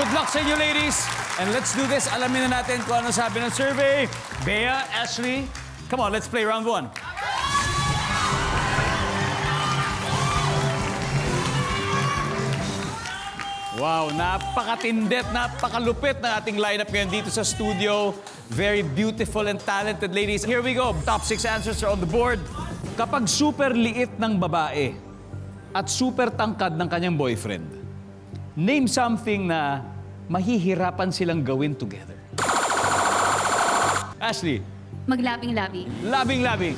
Good luck sa inyo, ladies. And let's do this. Alamin na natin kung ano sabi ng survey. Bea, Ashley, come on, let's play round one. Wow, napakatindet, napakalupit na ating lineup ngayon dito sa studio. Very beautiful and talented ladies. Here we go. Top 6 answers are on the board. Kapag super liit ng babae at super tangkad ng kanyang boyfriend, name something na mahihirapan silang gawin together. Ashley. Maglabing-labi. Labing-labing.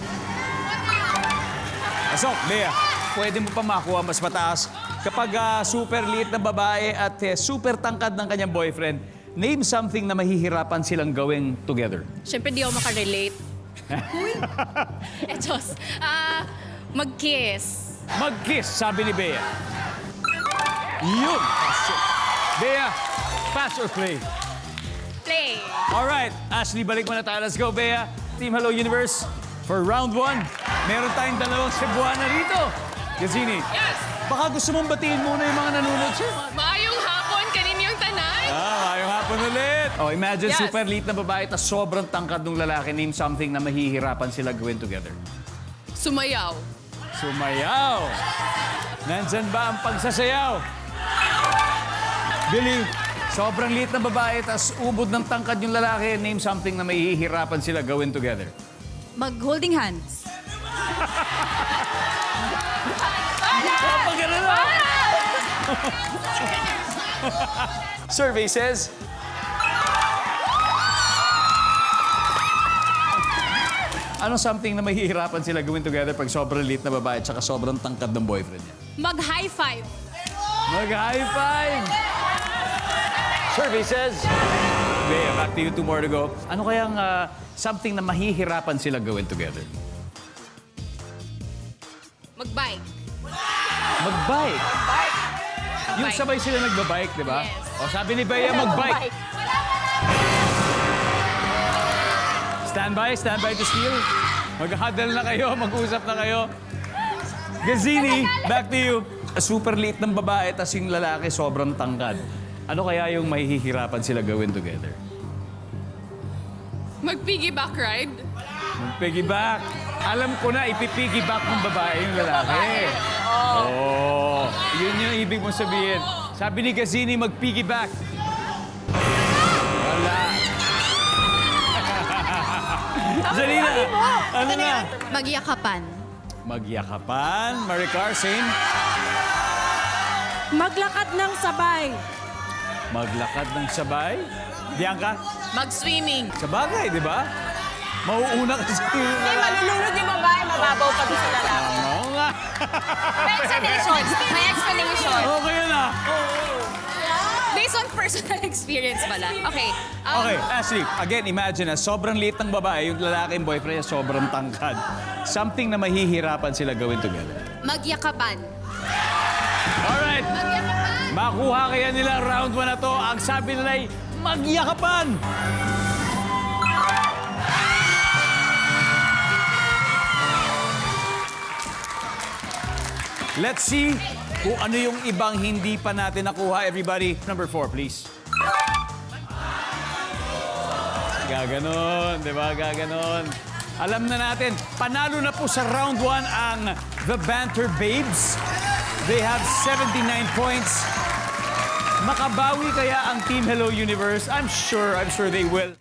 Pasok, Bea. Pwede mo pa makuha mas mataas. Kapag super liit na babae at super tangkad ng kanyang boyfriend, name something na mahihirapan silang gawin together. Siyempre, di ako makarelate. Etos. Mag-kiss. Mag-kiss, sabi ni Bea. Yun. Bea, pass or play? Play. Alright, Ashley, balik mo na tayo. Let's go, Bea. Team Hello Universe. For round one, meron tayong dalawang Cebuana rito. Yazini. Yes! Baka gusto mong batiin muna yung mga nanonood siya. Maayong hapon, kaninyong tanan. Ayong hapon ulit. Oh, imagine Yes. super liit na babae at sobrang tangkad ng lalaki. Name something na mahihirapan sila gawin together. Sumayaw. Sumayaw. Nandyan ba ang pagsasayaw? Billy, sobrang liit na babae tas ubod ng tangkad yung lalaki. Name something na mahihirapan sila gawin together. Mag-holding hands. Kapag na. Survey says... Ano something na mahihirapan sila gawin together pag sobrang liit na babae at saka sobrang tangkad ng boyfriend niya? Mag-high five. Mag-high five! Survey says... Bea, back to you. 2 more to go. Ano kayang something na mahihirapan sila gawin together? Mag-bike. Mag-bike. Yung sabay sila nagbabike, di ba? Yes. O sabi ni Bea, mag-bike. Stand by to steal. Mag-huddle na kayo, mag-usap na kayo. Gazini, back to you. Super liit ng babae, tas yung lalaki sobrang tangkad. Ano kaya yung mahihirapan sila gawin together? Mag-piggyback ride. Mag-piggyback. Alam ko na, ipipiggyback ng babae yung lalaki. Oh. Yun yung ibig mong sabihin. Sabi ni Gazini, mag-piggyback. Wala. Zalina, ano na? Magyakapan. Magyakapan. Maricar, same. Maglakad ng sabay. Maglakad ng sabay. Bianca, Mag-swimming. sa bagay, di ba? Mauuna kasi. Malulunod yung babae, mababaw pa doon sa lalaki. Oo nga. May explanation. May explanation. Okay na. Based on personal experience pala. Okay. Okay, Ashley, again, imagine na sobrang liit ng babae, yung lalaki yung boyfriend niya sobrang tangkad. Something na mahihirapan sila gawin together. Magyakapan. Alright. Magyakapan. Makuha kaya nila round 1 na to. Ang sabi nila ay magyakapan. Let's see kung ano yung ibang hindi pa natin nakuha. Everybody, number 4, please. Gaganon, di ba? Gaganon. Alam na natin, panalo na po sa round 1 ang The Banter Babes. They have 79 points. Makabawi kaya ang Team Hello Universe? I'm sure they will.